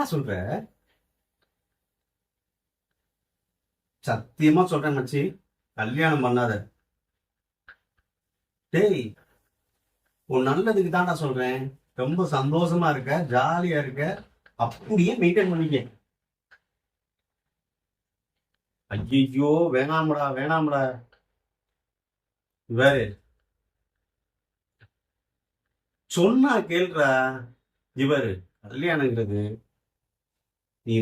என்னடா சொல்ற? சத்தியமா சொல்றேன் மச்சி, கல்யாணம் பண்ணாத. டேய், உன் நல்லதுக்கு தான்டா சொல்றேன். ரொம்ப சந்தோஷமா இருக்க, ஜாலியா இருக்க, அப்படியே மெயின்டைன் பண்ணிக்க. ஐயோ, வேணாம்டா வேணாம்டா. வேறு சொன்னா கேள்றா. இவரு கல்யாணங்கிறது நீ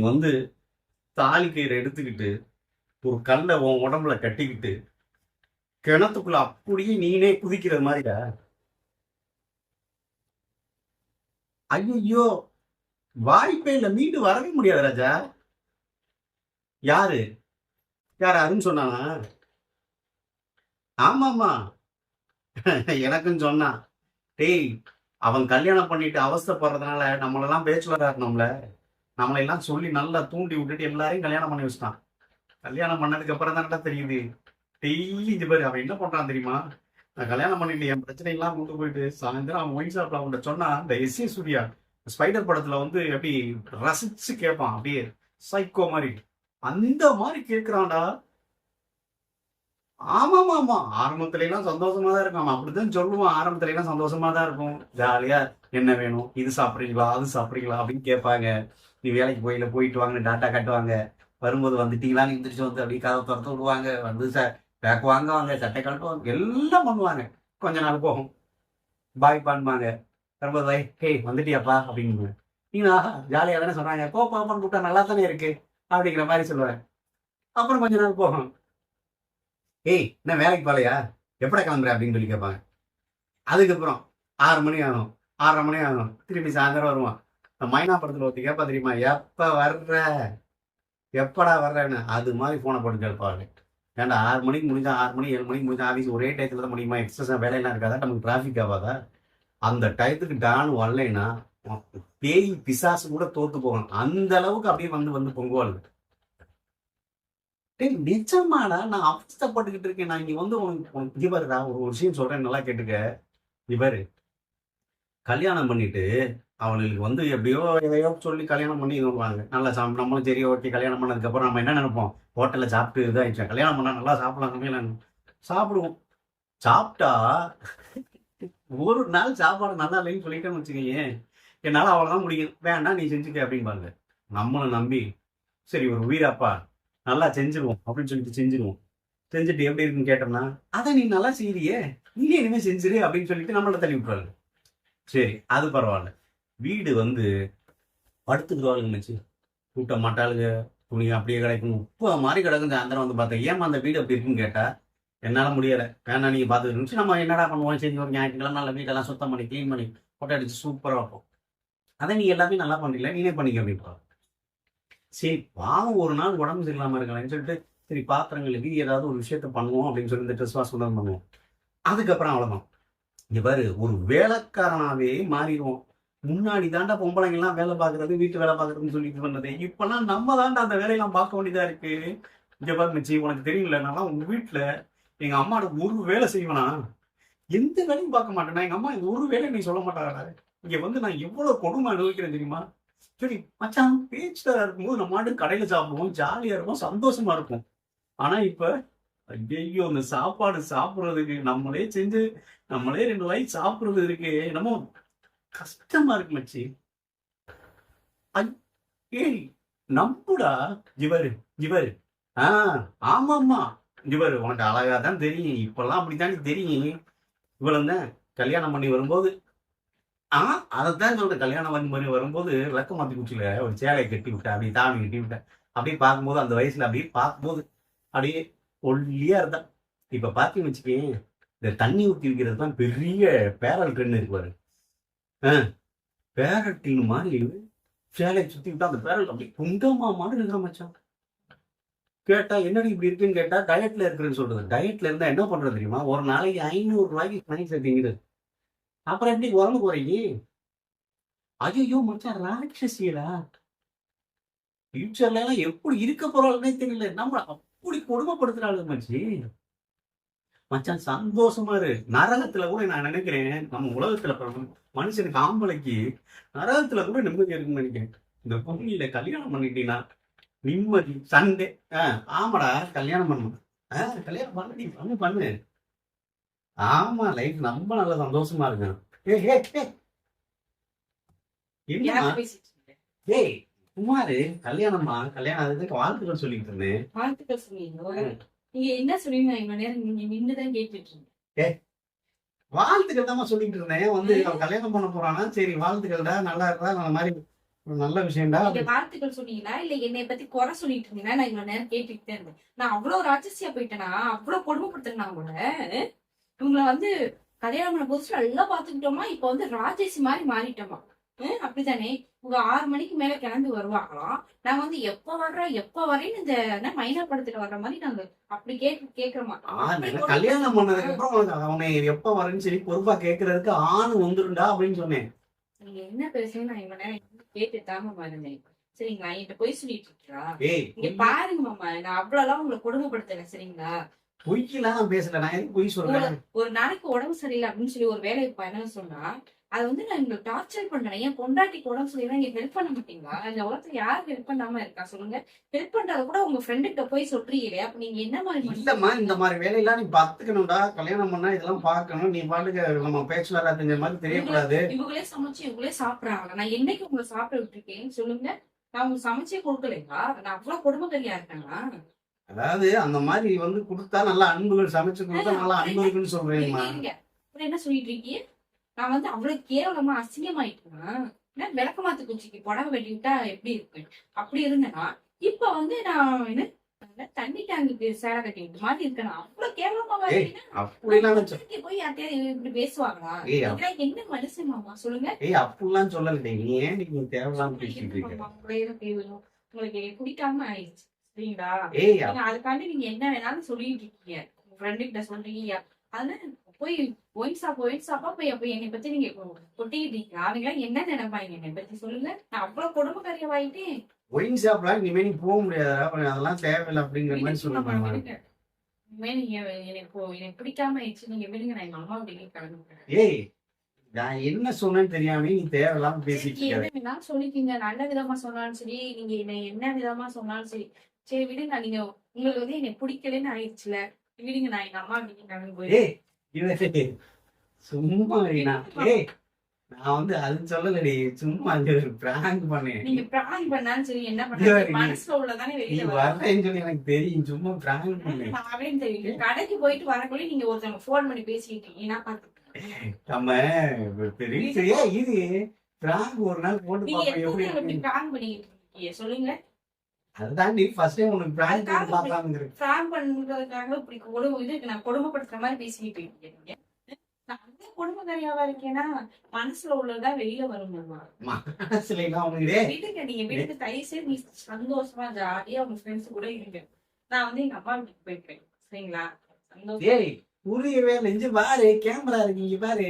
தாலி கயிறை எடுத்துக்கிட்டு ஒரு கல்லை உன் உடம்புல கட்டிக்கிட்டு கிணத்துக்குள்ள அப்படியே நீனே குதிக்கிற மாதிரிடா. ஐயோ, வாய்ப்பே இல்ல, மீண்டு வரவே முடியாது ராஜா. யாரு யாரு அருண் சொன்னானா? ஆமாமா, எனக்கும் சொன்னான். டேய், அவன் கல்யாணம் பண்ணிட்டு அவஸ்தைப்படுறதுனால நம்மளெல்லாம் பேச்சுலர் ஆகணும்ல, நம்மளை எல்லாம் சொல்லி நல்லா தூண்டி விட்டுட்டு எல்லாரையும் கல்யாணம் பண்ணி வச்சுட்டான். கல்யாணம் பண்ணதுக்கு அப்புறம் தானடா தெரியுது. டெய்லி இது பாரு, அவன் என்ன பண்றான் தெரியுமா? நான் கல்யாணம் பண்ணிட்டு என் பிரச்சனை எல்லாம் கொண்டு போயிட்டு சாயந்தரம் அவன் ஒயின் ஷாப்ல அவன்கிட்ட சொன்னா, இந்த எஸ் ஏ சூர்யா ஸ்பைடர் படத்துல எப்படி ரசிச்சு கேட்பான், அப்படியே சைக்கோ மாதிரி, அந்த மாதிரி கேட்கிறான்டா. ஆமாமா ஆமா, ஆரம்பத்துல எல்லாம் சந்தோஷமா தான் இருக்கும். அவன் அப்படித்தான் சொல்லுவான், ஆரம்பத்துல எல்லாம் சந்தோஷமா தான் இருக்கும், ஜாலியா. என்ன வேணும், இது சாப்பிடுறீங்களா, அது சாப்பிடுறீங்களா அப்படின்னு கேட்பாங்க. நீ வேலைக்கு போயிட்டு வாங்கன்னு டாட்டா காட்டுவாங்க. வரும்போது வந்துட்டீங்களான்னு எந்திரிச்சு அப்படியே கதவை திறந்து விடுவாங்க. பேக் வாங்குவாங்க, சட்டை கழட்டுவாங்க, எல்லாம் பண்ணுவாங்க. கொஞ்ச நாள் போகும், பாய் பான்பாங்க. வரும்போது வை, ஹே வந்துட்டியாப்பா அப்படின்னு. நீங்களா ஜாலியா தானே சொன்னாங்க, போப்பான்னு கூப்பிட்டா நல்லா தானே இருக்கு அப்படிங்கிற மாதிரி சொல்லுவாங்க. அப்புறம் கொஞ்ச நாள் போகும். ஏய், என்ன வேலைக்கு போகலையா, எப்படா கிளம்புற அப்படின்னு சொல்லி கேட்பாங்க. அதுக்கப்புறம் 6 மணி ஆகும், 6:30 மணி ஆகும், திருப்பி சாயந்தரம் வருவான். இந்த மைனா படத்துல ஒருத்தி கேட்பா தெரியுமா, எப்ப வர்ற, எப்படா வர்றேன்னு. அது மாதிரி போனை போட்டு கேட்பாங்க. ஏன்டா 6 மணிக்கு முடிஞ்சா 6 மணி 7 மணிக்கு முடிஞ்சா ஆஃபீஸ் ஒரே டயத்துல தான் முடியுமா? எக்ஸ்ட்ரா வேலையெல்லாம் இருக்காதா? நமக்கு டிராஃபிக் ஆகாதா? அந்த டயத்துக்கு டான் வரலைன்னா பேய் பிசாசு கூட தோத்து போகணும், அந்த அளவுக்கு அப்படியே வந்து பொங்குவாள். டேய், நிஜமாடா, நான் அவஸ்தைப்பட்டுக்கிட்டு இருக்கேன். நான் இங்க உனக்கு இவருடா ஒரு விஷயம் சொல்றேன், நல்லா கேட்டுக்க. இவரு கல்யாணம் பண்ணிட்டு அவளுக்கு எப்படியோ எதையோ சொல்லி கல்யாணம் பண்ணி இது பண்ணுவாங்க. நல்லா நம்மளும் சரி ஓகே. கல்யாணம் பண்ணதுக்கு அப்புறம் நம்ம என்ன நினைப்போம், ஹோட்டல்ல சாப்பிட்டு இதாயிடுச்சேன், கல்யாணம் பண்ணா நல்லா சாப்பிடலாம், சமையலாம் சாப்பிடுவோம். சாப்பிட்டா ஒரு நாள் சாப்பாடு நல்லா இல்லைன்னு சொல்லிட்டேன்னு வச்சுக்கோங்க, என்னால அவ்வளவுதான் முடியும், வேண்டாம் நீ செஞ்சுக்க அப்படின்பாங்க. நம்மளை நம்பி சரி ஒரு வீராப்பா நல்லா செஞ்சிருவோம் அப்படின்னு சொல்லிட்டு செஞ்சிருவோம். செஞ்சுட்டு எப்படி இருக்குன்னு கேட்டோம்னா, அதை நீ நல்லா செய்யறியே, நீயே இனிமே செஞ்சிரு அப்படின்னு சொல்லிட்டு நம்மள தள்ளி விட்டுறாங்க. சரி, அது பரவாயில்ல. வீடு படுத்துக்குவாளுங்க மச்சி, கூட்ட மாட்டாளுங்க, துணி அப்படியே கிடக்கும், உப்பு மாதிரி கிடக்கும். சாயந்தரம் பார்த்தேன், ஏமா அந்த வீடு அப்படி இருக்குன்னு கேட்டா, என்னால முடியலை, வேணா நீங்க பார்த்துட்டு இருந்துச்சு. நம்ம என்னடா பண்ணுவோம், செஞ்சு ஒரு ஞாயிற்றுக்கிழமை நல்ல வீட்டெல்லாம் சுத்தம் பண்ணி க்ளீன் பண்ணி போட்டோ அடிச்சு சூப்பராக இருக்கும். அதை நீ எல்லாமே நல்லா பண்ணல, நீனே பண்ணிக்க அப்படின்னு. சரி பாவம், ஒரு நாள் உடம்பு சரியில்லாம இருக்கலாம்னு சொல்லிட்டு சரி பாத்திரங்கள் எழுதி ஏதாவது ஒரு விஷயத்த பண்ணுவோம் அப்படின்னு சொல்லி இந்த ட்ரெஸ் வாஷ் பண்ணுவோம். அதுக்கப்புறம் அவ்வளவுதான். இங்க பாரு, ஒரு வேலைக்காரனாவே மாறிடுவோம். முன்னாடி தாண்டா பொம்பளைங்க எல்லாம் வேலை பார்க்கறது, வீட்டு வேலை பார்க்கறதுன்னு சொல்லிட்டு பண்ணது. இப்பெல்லாம் நம்ம தாண்டா அந்த வேலையெல்லாம் பார்க்க வேண்டியதா இருக்கு. இங்க பாரு மச்சி, உனக்கு தெரியுங்களா, நான் உங்க வீட்டுல எங்க அம்மாவோட ஒரு வேலை செய்வேனா, எந்த வேலையும் பார்க்க மாட்டேன்னா. எங்க அம்மா ஒரு வேலை நீ சொல்ல மாட்டாங்க. இங்க நான் எவ்வளவு கொடுமை அனுபவிக்கிறேன் தெரியுமா? சரி மச்சான், பேச்சுலரா இருக்கும்போது நம்ம மாட்டு கடையில சாப்பிடுவோம், ஜாலியா இருக்கும், சந்தோஷமா இருக்கும். ஆனா இப்ப ஐயோ, இந்த சாப்பாடு சாப்பிடுறதுக்கு நம்மளே செஞ்சு நம்மளே 2 வாய் சாப்பிடுறது இருக்கு, என்னமோ கஷ்டமா இருக்கு மச்சி. ஏய், நம்புடா. இவரு இவரு ஆமாமா, இவரு உனக்கு அழகா தான் தெரியும், இப்பெல்லாம் அப்படித்தானே தெரியும். இவ்வளவு தான் கல்யாணம் பண்ணி வரும்போது அதைத்தான் சொல்றேன். கல்யாணம் பண்ணி வரும்போது விளக்கமாத்தி குச்சியில ஒரு சேலையை கட்டி விட்டேன், அப்படியே தாவணி கட்டி விட்டேன். அப்படியே பார்க்கும்போது அந்த வயசுல அப்படியே பார்க்கும்போது அப்படியே ஒல்லியா இருந்தா. இப்ப பாத்தீங்கன்னு வச்சுக்கேன், இந்த தண்ணி ஊத்தி வைக்கிறது தான் பெரிய பேரல் ட்ரெண்ட் இருக்கு பாரு. பேரல் டின் மாதிரி சேலையை சுத்தி விட்டா அந்த பேரல் அப்படியே குண்டமா மாதிரி இருக்கிற மச்சான். கேட்டா என்னடி இப்படி இருக்குன்னு கேட்டா, டயட்ல இருக்குன்னு சொல்றது. டயட்ல இருந்தா என்ன பண்றது தெரியுமா, ஒரு நாளைக்கு 500 ரூபாய்க்கு ஸ்நாக்ஸ் எடுத்தீங்கிறது. அப்புறம் எப்படி உடம்பு குறைங்க? ஐயோ மச்சான், ராட்சசியலா ஃபியூச்சர்ல எல்லாம் எப்படி இருக்க போறாளுன்னே தெரியல. நம்ம அப்படி கொடுமைப்படுத்துறாள் மச்சி. மச்சான் சந்தோஷமா இரு. நரகத்துல கூட நான் நினைக்கிறேன், நம்ம உலகத்துல மனுஷனுக்கு ஆம்பளைக்கு நரகத்துல கூட நிம்மதி இருக்குன்னு நினைக்கிறேன். இந்த பொண்ணுல கல்யாணம் பண்ணிட்டீங்கன்னா நிம்மதி சண்டே. ஆமாடா, கல்யாணம் பண்ணணும். கல்யாணம் பண்ணி பண்ணு பண்ணு. ஆமா, லைஃப் ரொம்ப நல்ல சந்தோஷமா இருக்கும். ஏ ஏ ஏ என்னம்மா? யார்கிட்ட பேசிட்டு இருக்கீங்க? ஏய் குமாரு, கல்யாணம்மா, கல்யாணம் அதுக்கு வாழ்த்துக்கள் சொல்லிட்டு இருந்தேன். வாழ்த்துக்கள் சொன்னீங்க. ம். நீங்க என்ன சொன்னீங்க? இவ்வளவு நேரம் நீங்க நின்னுதான் கேட்டுட்டு இருந்தீங்க. ஏ வாழ்த்துக்கள் தான் சொல்லிட்டு இருந்தேன். வந்து அவன் கல்யாணம் பண்ண போறானா, சரி வாழ்த்துக்கள்டா, நல்லா இருக்கா, அந்த மாதிரி ஒரு நல்ல விஷயம்டா. நீங்க வாழ்த்துக்கள் சொன்னீங்களா இல்ல என்னை பத்தி குறை சொல்லிட்டு இருந்தீங்கன்னா நான் இவ்வளவு நேரம் கேட்டுக்கிட்டே இருந்தேன். நான் அவ்வளவு ராட்சசியா போயிட்டேனா? அவ்வளவு கொடுமைப்படுத்தினா கூட இவங்களை வந்து கல்யாணம் பண்ண புதுசுல நல்லா பாத்துக்கிட்டோமா, இப்ப வந்து ராட்சசி மாதிரி மாறிட்டோமா? அப்படித்தானே? உங்க 6 மணிக்கு மேல கிளம்பி வருவாங்களாம். நாங்க வந்து எப்ப வர்றோம் எப்ப வரேன்னு இந்த மைனா படத்துல வர்ற மாதிரி நாங்க அப்படி கேக்குறோமா? கல்யாணம் பண்ணதுக்கு அப்புறம் அவனை எப்ப வரேன்னு சொல்லி பொறுப்பா கேட்கறதுக்கு ஆண் வந்துருண்டா அப்படின்னு சொன்னேன். நீங்க என்ன பேசுறீங்க? நான் இவ்வளவு நேரம் கேட்டு தாங்க பாருங்க. சரிங்களா? என்கிட்ட பொய் சொல்லிட்டு இருக்கா? இங்க பாருங்க மாமா, நான் அவ்வளவு எல்லாம் உங்களை கொடுமைப்படுத்தல. சரிங்களா? பொய்யெல்லாம் பேசல. நான் எதுக்கு பொய் சொல்றேன்? ஒரு நாளைக்கு உடம்பு சரியில்லை அப்படின்னு சொல்லி ஒரு வேலையை பண்ண சொன்னா அது வந்து நான் உங்களுக்கு டார்ச்சர் பண்றேன். ஏன் பொண்டாட்டிக்கு உடம்பு சரியில்லை நீங்க ஹெல்ப் பண்ண மாட்டீங்களா? இந்த உலகத்துல யாரு ஹெல்ப் பண்ணாம இருக்கா சொல்லுங்க? ஹெல்ப் பண்றத கூட உங்க ஃப்ரெண்டு கிட்ட போய் சொல்றீங்களே, அப்ப நீங்க என்ன மாதிரி? இல்லம்மா, இந்த மாதிரி வேலையெல்லாம் நீ பாத்துக்கணும்டா. கல்யாணம் பண்ணா இதெல்லாம் பாக்கணும். நீ பாட்டுக்கு நம்ம பேச்சுலரா தெரிஞ்ச மாதிரி தெரியக்கூடாது. இவங்களே சமைச்சு இவங்களே சாப்பிடறாங்க. நான் என்னைக்கு உங்களை சாப்பிட விட்டுருக்கேன்னு சொல்லுங்க? நான் உங்களுக்கு சமைச்சே கொடுக்கலைங்களா? நான் அவ்வளவு கொடுமைக்காரியா இருக்கேனா? அதாவது அந்த மாதிரி வந்து கொடுத்தா நல்லா அன்புகள் சமைச்சு கொடுத்தா நல்லா அன்பு இருக்குன்னு சொல்றேன்மா. என்ன சொல்லிட்டு இருக்கீங்க? நான் வந்து அவ்வளவு கேவலமா அசிங்கமாயிட்டேன். விளக்கமாத்து குச்சிக்கு புடவை வெட்டி விட்டா எப்படி இருக்கு அப்படி இருந்தேன்னா இப்ப வந்து நான் என்ன தண்ணி டேங்குக்கு சேர கட்டி விட்டு மாதிரி இருக்கேன். அவ்வளவு கேவலமா போய் யார்ட்டையாவது இப்படி பேசுவாங்களா? என்ன மனுஷன் மாமா சொல்லுங்க? அப்படிலாம் சொல்லல. நீ ஏன் நீங்க தேவையில்லாம பேசிட்டு இருக்க? உங்களுக்கு பிடிக்காம ஆயிடுச்சு. சரிங்களா? அதுக்காண்டி நீங்க என்ன வேணாலும் சொல்லிட்டு இருக்கீங்க. உங்க ஃப்ரெண்டு கிட்ட சொல்றீங்க. அதனால போய் ஒயின் ஷாப்பா போய் அப்ப என்னை பத்தி நீங்க கொட்டிக்கிட்டு இருக்கீங்க. அவங்க என்ன நினைப்பாங்க என்னை பத்தி சொல்லுங்க? நான் அவ்வளவு கொடுமைக்காரியாயிட்டேன். ஒயின் ஷாப்ல இனிமே நீ போக முடியாது, அதெல்லாம் தேவையில்லை அப்படிங்கிற மாதிரி சொல்லுவாங்க. எனக்கு பிடிக்காம ஆயிடுச்சு. நீங்க விடுங்க, நான் எங்க அம்மா வீட்டுக்கு கிளம்புறேன். ஏய், நான் என்ன சொன்னேன்னு தெரியாம நீ தேவையில்லாம பேசிட்டு என்ன சொல்லிக்கீங்க? நல்ல விதமா சொன்னாலும் சரி, நீங்க என்ன விதமா சொன்னாலும் சரி, சரி விடுங்க. நீங்க உங்களுக்கு வந்து என்னை பிடிக்கலன்னு ஆயிடுச்சுல, விடுங்க, நான் எங்க அம்மா வீட்டுக்கு கிளம்பி போயிடுறேன். சும்மா நான் வந்து அது சொல்லலடி, சும்மா பிராங்க் பண்ணேன். நீங்க பிராங்க் பண்ணாலும் சரி, என்ன பண்ணாலும் மனசுல உள்ளதானே வெளியில வரேன்னு சொல்லி எனக்கு தெரியும். சும்மா பிராங்க் பண்ணேன். நானே தெரியும். கடைக்கு போயிட்டு வரக்குள்ள நீங்க ஒருத்தவங்க போன் பண்ணி பேசிட்டு இருக்கீங்க. நம்ம பெரிய இது பிராங்க் ஒரு நாள் போட்டு பாப்போம் எப்படி பிராங்க் பண்ணிட்டு இருக்கீங்க சொல்லுங்க? அதுதான் நீ ஃபர்ஸ்ட் டைம் உனக்கு பிராங்க் பண்ணி பார்க்கலாம்ங்கற. பிராங்க் பண்றதுக்காக இப்படி நான் கொடுமைப்படுத்துற மாதிரி பேசிட்டு இருக்கீங்க. நான் அந்த கொடுமைக்காரியாவா இருக்கேனா? மனசுல உள்ளதா வெளியில வருமா? மனசுல எல்லாம் உனக்கு வீட்டுக்கு நீங்க வீட்டுக்கு தயவுசெய்து நீ சந்தோஷமா ஜாலியா உங்க ஃப்ரெண்ட்ஸ் கூட இருங்க. நான் வந்து எங்க அப்பா வீட்டுக்கு போயிருக்கேன். சரிங்களா? சந்தோஷம். புரியவே நெஞ்சு பாரு, கேமரா இருக்கு இங்க பாரு.